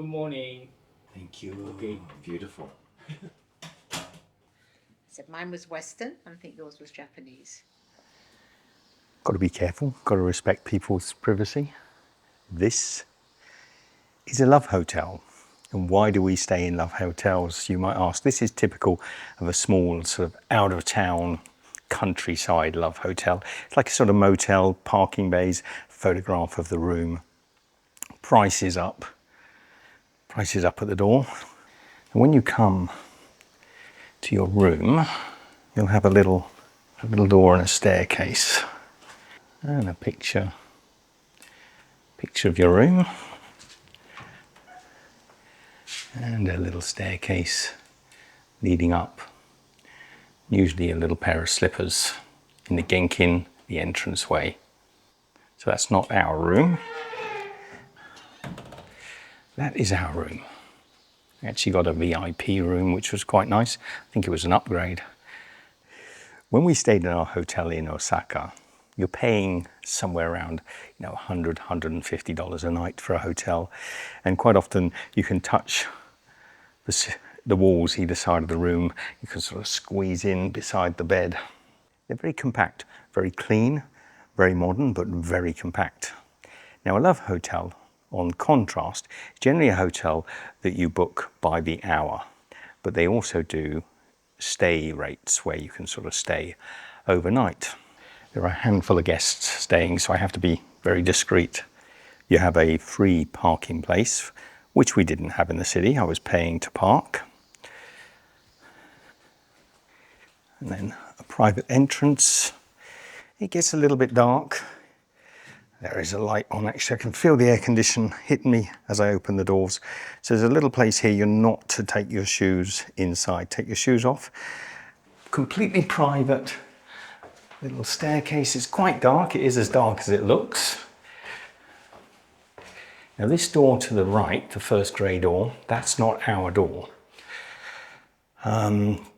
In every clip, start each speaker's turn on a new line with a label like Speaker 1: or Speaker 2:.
Speaker 1: Good morning.
Speaker 2: Thank you.
Speaker 1: Okay.
Speaker 2: Beautiful.
Speaker 3: So mine was Western, I think yours was Japanese.
Speaker 2: Got to be careful, got to respect people's privacy. This is a love hotel. And why do we stay in love hotels, you might ask? This is typical of a small sort of out of town countryside love hotel. It's like a sort of motel, parking bays, photograph of the room. Price is up at the door. And when you come to your room, you'll have a little door and a staircase. And a picture of your room. And a little staircase leading up. Usually a little pair of slippers in the genkin, the entranceway. So that's not our room. That is our room. We actually got a VIP room, which was quite nice. I think it was an upgrade. When we stayed in our hotel in Osaka, you're paying somewhere around, $100, $150 a night for a hotel. And quite often you can touch the walls either side of the room. You can sort of squeeze in beside the bed. They're very compact, very clean, very modern, but very compact. Now, a love hotel, on contrast, is generally a hotel that you book by the hour, but they also do stay rates where you can sort of stay overnight. There are a handful of guests staying, so I have to be very discreet. You have a free parking place, which we didn't have in the city. I was paying to park. And then a private entrance. It gets a little bit dark. There is a light on, actually. I can feel the air condition hitting me as I open the doors. So there's a little place here you're not to take your shoes inside. Take your shoes off. Completely private little staircase. It's quite dark. It is as dark as it looks. Now this door to the right, the first grey door, that's not our door.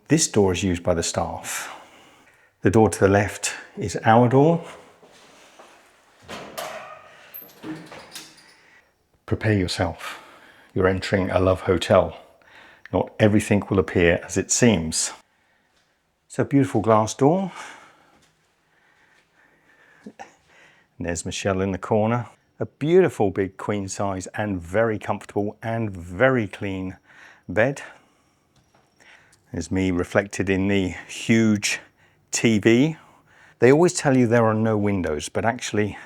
Speaker 2: This door is used by the staff. The door to the left is our door. Prepare yourself. You're entering a love hotel. Not everything will appear as it seems. So beautiful glass door. And there's Michelle in the corner. A beautiful big queen size and very comfortable and very clean bed. There's me reflected in the huge TV. They always tell you there are no windows, but actually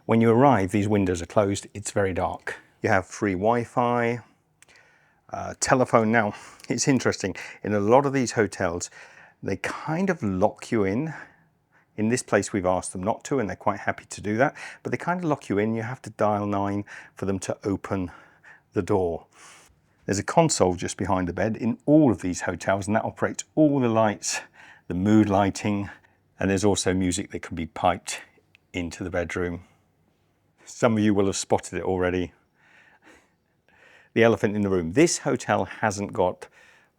Speaker 2: when you arrive, these windows are closed. It's very dark. You have free Wi-Fi, telephone. Now, it's interesting. In a lot of these hotels, they kind of lock you in. In this place, we've asked them not to, and they're quite happy to do that. But they kind of lock you in. You have to dial 9 for them to open the door. There's a console just behind the bed in all of these hotels, and that operates all the lights, the mood lighting, and there's also music that can be piped into the bedroom. Some of you will have spotted it already. The elephant in the room. This hotel hasn't got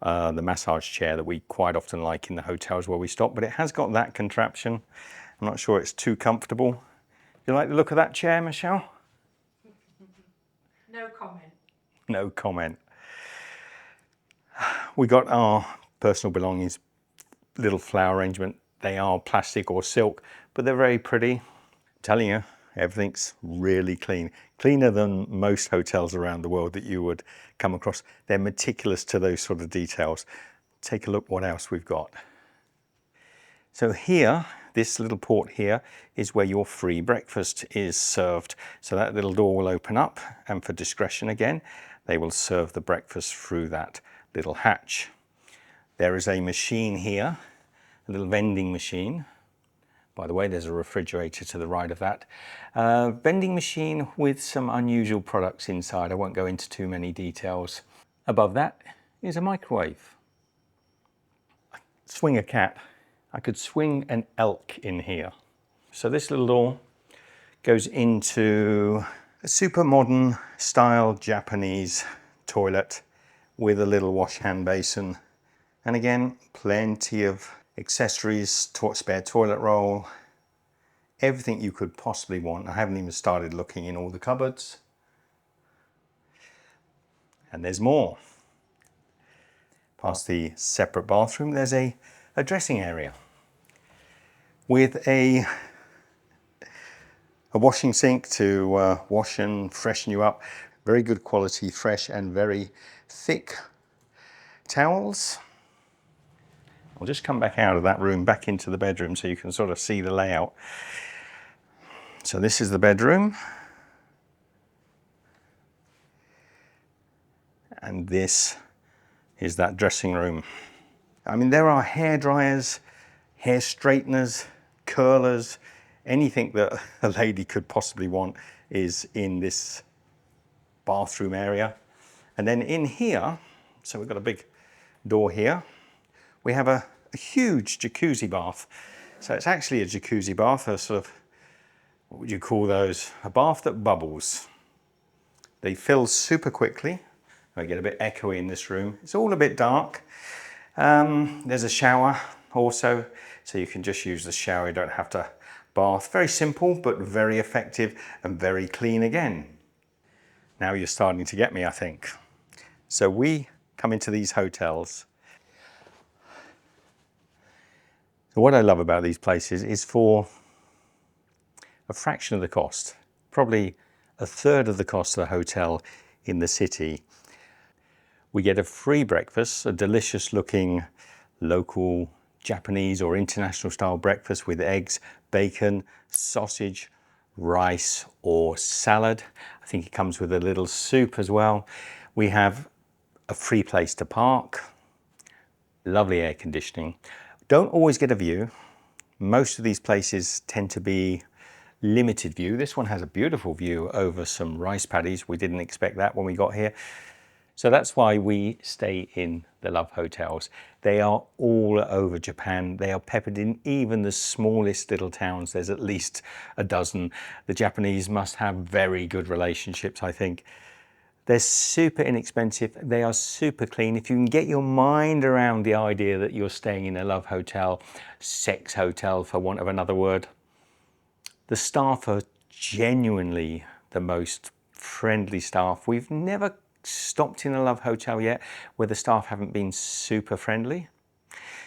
Speaker 2: the massage chair that we quite often like in the hotels where we stop, but it has got that contraption. I'm not sure it's too comfortable. You like the look of that chair, Michelle?
Speaker 3: No comment.
Speaker 2: No comment. We got our personal belongings, little flower arrangement. They are plastic or silk, but they're very pretty. I'm telling you, everything's really clean. Cleaner than most hotels around the world that you would come across. They're meticulous to those sort of details. Take a look what else we've got. So here, this little port here is where your free breakfast is served. So that little door will open up, and for discretion again, they will serve the breakfast through that little hatch. There is a machine here, a little vending machine. By the way, there's a refrigerator to the right of that. Vending machine with some unusual products inside. I won't go into too many details. Above that is a microwave. Swing a cat. I could swing an elk in here. So this little door goes into a super modern style Japanese toilet with a little wash hand basin. And again, plenty of accessories, spare toilet roll, everything you could possibly want. I haven't even started looking in all the cupboards. And there's more. Past the separate bathroom, there's a dressing area with a washing sink to wash and freshen you up. Very good quality, fresh and very thick towels. I'll just come back out of that room, back into the bedroom so you can sort of see the layout. So this is the bedroom. And this is that dressing room. I mean, there are hair dryers, hair straighteners, curlers, anything that a lady could possibly want is in this bathroom area. And then in here, so we've got a big door here, we have a huge jacuzzi bath. So it's actually a jacuzzi bath, a sort of, what would you call those? A bath that bubbles. They fill super quickly. I get a bit echoey in this room. It's all a bit dark. There's a shower also, so you can just use the shower. You don't have to bath. Very simple, but very effective and very clean again. Now you're starting to get me, I think. So we come into these hotels. So what I love about these places is for a fraction of the cost, probably a third of the cost of a hotel in the city. We get a free breakfast, a delicious looking local Japanese or international style breakfast with eggs, bacon, sausage, rice or salad. I think it comes with a little soup as well. We have a free place to park, lovely air conditioning. Don't always get a view. Most of these places tend to be limited view. This one has a beautiful view over some rice paddies. We didn't expect that when we got here. So that's why we stay in the Love Hotels. They are all over Japan. They are peppered in even the smallest little towns. There's at least a dozen. The Japanese must have very good relationships, I think. They're super inexpensive. They are super clean. If you can get your mind around the idea that you're staying in a love hotel, sex hotel for want of another word, the staff are genuinely the most friendly staff. We've never stopped in a love hotel yet where the staff haven't been super friendly.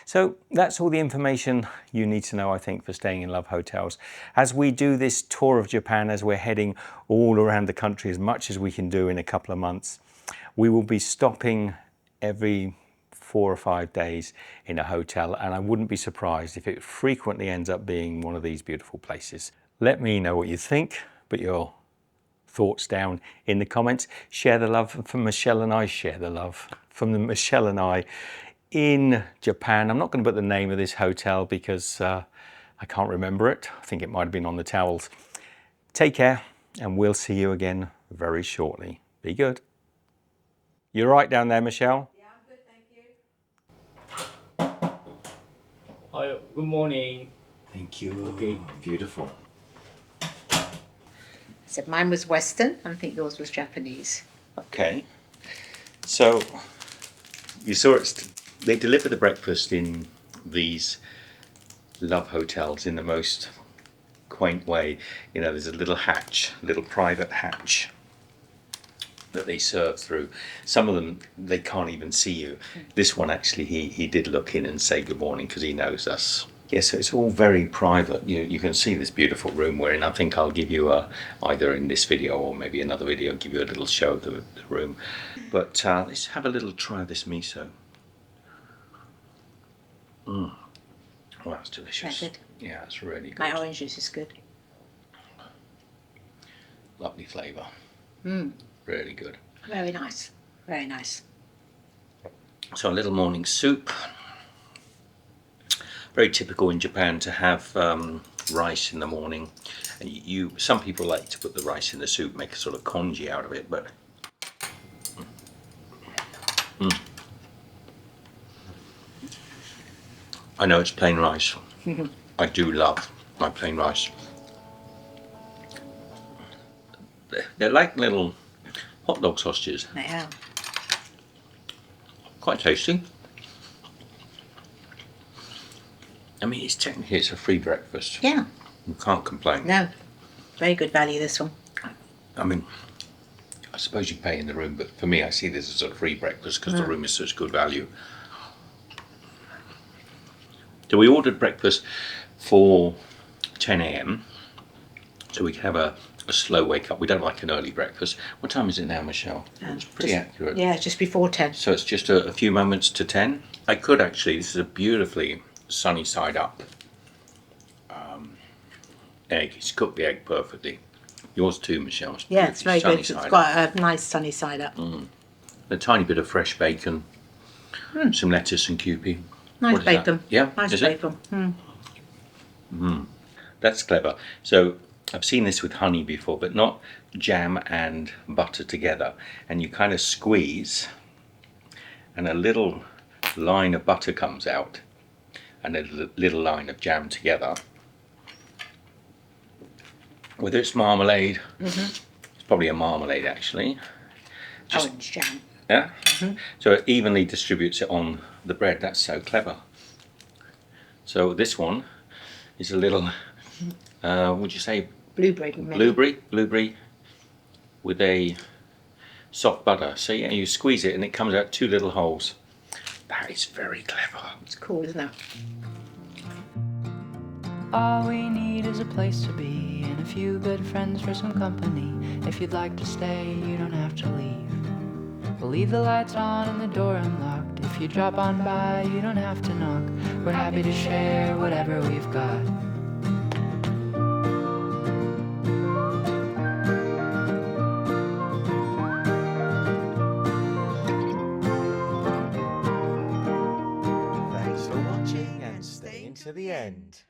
Speaker 2: So that's all the information you need to know, I think, for staying in love hotels. As we do this tour of Japan, as we're heading all around the country as much as we can do in a couple of months, we will be stopping every 4 or 5 days in a hotel, and I wouldn't be surprised if it frequently ends up being one of these beautiful places. Let me know what you think, but your thoughts down in the comments. Share the love from Michelle and I. Share the love from Michelle and I in Japan. I'm not going to put the name of this hotel because I can't remember it. I think it might have been on the towels. Take care, and we'll see you again very shortly. Be good. You're right down there, Michelle?
Speaker 3: Yeah, I'm good, thank you.
Speaker 1: Hi, good morning.
Speaker 2: Thank you.
Speaker 1: Okay.
Speaker 2: Beautiful.
Speaker 3: I said mine was Western. I think yours was Japanese.
Speaker 2: Okay. So you saw it. They deliver the breakfast in these love hotels in the most quaint way. You know, there's a little hatch, little private hatch that they serve through. Some of them, they can't even see you. This one, actually, he did look in and say good morning because he knows us. Yeah, so it's all very private. You can see this beautiful room we're in. I think I'll give you either in this video or maybe another video, give you a little show of the room. But let's have a little try of this miso. Oh, that's delicious.
Speaker 3: That's good.
Speaker 2: Yeah, it's really good.
Speaker 3: My orange juice is good.
Speaker 2: Lovely flavour.
Speaker 3: Mm.
Speaker 2: Really good.
Speaker 3: Very nice. Very nice.
Speaker 2: So a little morning soup. Very typical in Japan to have rice in the morning, and some people like to put the rice in the soup, make a sort of congee out of it, but I know it's plain rice. I do love my plain rice. They're like little hot dog sausages.
Speaker 3: They are.
Speaker 2: Quite tasty. I mean, technically it's a free breakfast.
Speaker 3: Yeah.
Speaker 2: You can't complain.
Speaker 3: No. Very good value, this one.
Speaker 2: I mean,
Speaker 4: suppose you pay in the room, but for me, I see this as a free breakfast because the room is such good value. So we ordered breakfast for 10 a.m. so we can have a slow wake up. We don't like an early breakfast. What time is it now, Michelle? It's pretty accurate.
Speaker 3: Yeah, just before 10.
Speaker 4: So it's just a few moments to 10. I could actually, this is a beautifully sunny side up egg. It's cooked the egg perfectly. Yours too, Michelle.
Speaker 3: Yeah, it's very
Speaker 4: sunny
Speaker 3: good. It's
Speaker 4: side
Speaker 3: got a nice sunny side up.
Speaker 4: A tiny bit of fresh bacon, some lettuce and kewpie.
Speaker 3: Nice
Speaker 4: What is that?
Speaker 3: bacon.
Speaker 4: Yeah,
Speaker 3: Nice
Speaker 4: is it?
Speaker 3: bacon.
Speaker 4: That's clever. So I've seen this with honey before, but not jam and butter together. And you kind of squeeze, and a little line of butter comes out, and a little line of jam together. Whether it's marmalade, it's probably a marmalade actually.
Speaker 3: Orange jam.
Speaker 4: Yeah. So it evenly distributes it on the bread. That's so clever. So this one is a little, would you say
Speaker 3: Blueberry. Maybe.
Speaker 4: blueberry with a soft butter. So yeah, you squeeze it and it comes out two little holes. That is very clever.
Speaker 3: It's cool, isn't it?
Speaker 5: All we need is a place to be and a few good friends for some company. If you'd like to stay, you don't have to leave. We'll leave the lights on and the door unlocked. If you drop on by, you don't have to knock. We're happy to share whatever we've got.
Speaker 2: Thanks for watching and staying to the end.